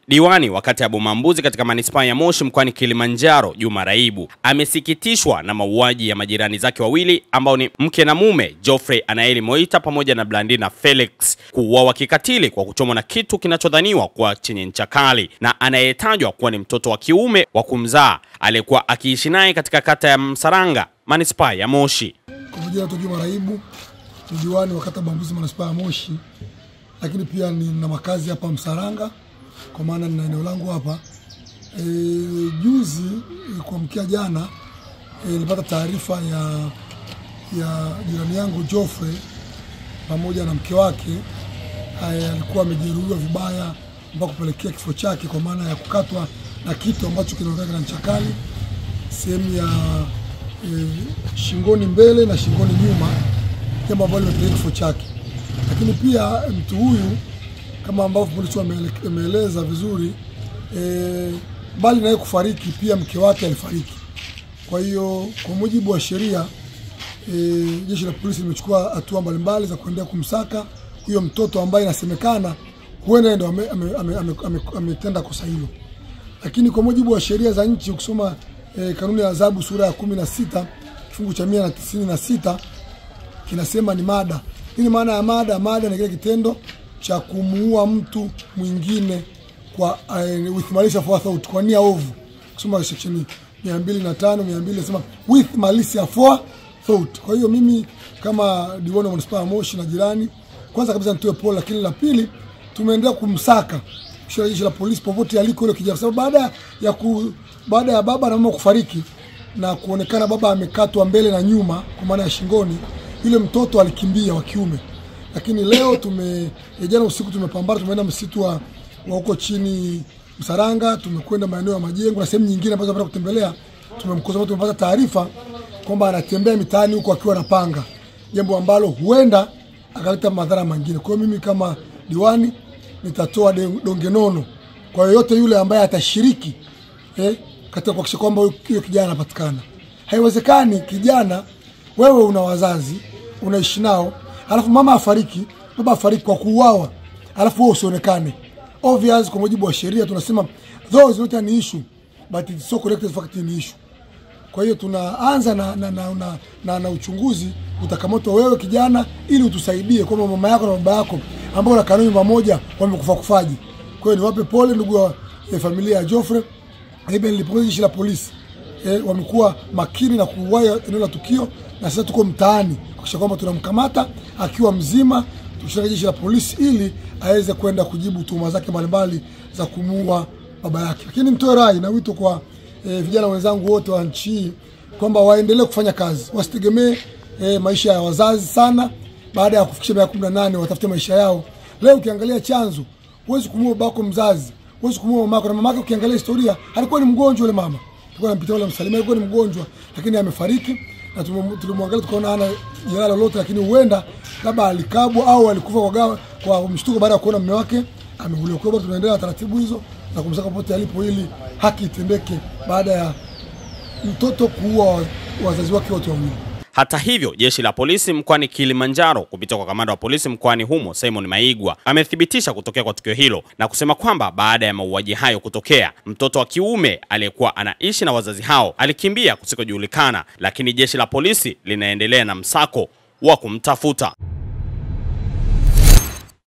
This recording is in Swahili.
Diwani wa kata ya Bomambuzi katika manispaa ya Moshi mkoani Kilimanjaro, Juma Raibu, amesikitishwa na mauaji ya majirani zake wawili ambao ni mke na mume, Geoffrey Anaeli Moita pamoja na Blandina Felix, kuuawa kikatili kwa kuchomwa na kitu kinachodhaniwa kuwa chenye ncha kali na anayetajwa kuwa ni mtoto wa kiume wa kumzaa aliyekuwa akiishi naye katika kata ya Msaranga, manispaa ya Moshi. Kwa majina ya Juma Raibu, ni diwani wa kata ya Bomambuzi manispaa ya Moshi, lakini pia nina makazi hapa Msaranga kwa maana nina eneo langu hapa. Juzi kwa mkia jana nilipata taarifa ya jirani yangu Geoffrey pamoja na mke wake alikuwa amejeruhiwa vibaya mpaka kupelekea kifo chake kwa maana ya kukatwa na kitu ambacho kinaonekana na ncha kali sehemu ya shingoni mbele na shingoni nyuma, jambo ambalo limepelekea kifo chake. Lakini pia mtu huyu kama ambavyo polisi wameeleza vizuri, bali naye kufariki pia mke wake alifariki. Kwa hiyo kwa mujibu wa sheria, jeshi la polisi limechukua hatua mbalimbali za kuendelea kumsaka huyo mtoto ambaye inasemekana huenda ndio ametenda kosa hilo. Lakini kwa mujibu wa sheria za nchi, ukisoma kanuni ya adhabu sura ya 16 kifungu cha 196 kinasema ni mada. Nini maana ya mada? Mada ni kile kitendo cha kumuua mtu mwingine kwa with malice aforethought, kwa nia ovu. Kusoma section 205 200 nasema with malice aforethought. Kwa hiyo mimi kama diwani wa manispaa ya Moshi na jirani, kwanza kabisa nitoe pole, lakini la pili tumeendelea kumsaka jeshi la polisi popote aliko ile kijana, sababu baada ya baba na mama kufariki na kuonekana baba amekatwa mbele na nyuma kwa maana ya shingoni, yule mtoto alikimbia wa kiume. Lakini leo jana usiku tumepambana, tumeenda msitu wa huko chini Msaranga, tumekwenda maeneo ya Majengo na sehemu nyingine ambazo tunataka kutembelea. Tumemkosa, tumepata taarifa kwamba anatembea mitaani huko akiwa na panga, jambo ambalo huenda akaleta madhara mengine. Kwa hiyo mimi kama diwani nitatoa donge nono kwa yoyote yule ambaye atashiriki katika kuhakikisha kwamba huyo kijana anapatikana. Haiwezekani kijana, wewe una wazazi, unaishi nao, alafu mama afariki, baba afariki kwa kuuawa, alafu wewe usionekane. Obvious, kwa mujibu wa sheria tunasema though is not an issue but it's so corrected fact in issue. Kwa hiyo tunaanza na uchunguzi utakamatwa wewe kijana, ili utusaidie kwamba mama yako na baba yako ambao na kanuni pamoja wamekufa kufaji. Kwa hiyo niwape pole ndugu wa familia ya Geoffrey. Nilipokea jeshi la polisi wamekuwa makini na kuwahi eneo la tukio, na sasa tuko mtaani kuhakikisha kwamba tunamkamata akiwa mzima, tushiriki jeshi la polisi ili aweze kwenda kujibu tuhuma zake mbalimbali za kumuua baba yake. Lakini nitoe rai na wito kwa vijana wenzangu wote wa nchi kwamba waendelee kufanya kazi, wasitegemee maisha ya wazazi sana. Baada ya kufikisha miaka 18 watafute maisha yao. Leo ukiangalia chanzo, huwezi kumuua babako mzazi, huwezi kumuua mamako, na mamake ukiangalia historia alikuwa ni mgonjwa yule mama. Alikuwa anampitia wala msalimia, alikuwa ni mgonjwa lakini amefariki, na tulimwangalia tukaona hana jeraha lolote, lakini huenda labda alikabwa au alikufa kwa mshtuko baada ya kuona mume wake ameuliwa. Kwa hiyo tunaendelea taratibu hizo na kumsaka popote alipo ili haki itendeke baada ya mtoto kuua wazazi wake wote wawili. Hata hivyo, jeshi la polisi mkoani Kilimanjaro kupitia kwa kamanda wa polisi mkoani humo Simon Maigwa amethibitisha kutokea kwa tukio hilo na kusema kwamba baada ya mauaji hayo kutokea, mtoto wa kiume aliyekuwa anaishi na wazazi hao alikimbia kusikojulikana, lakini jeshi la polisi linaendelea na msako wa kumtafuta.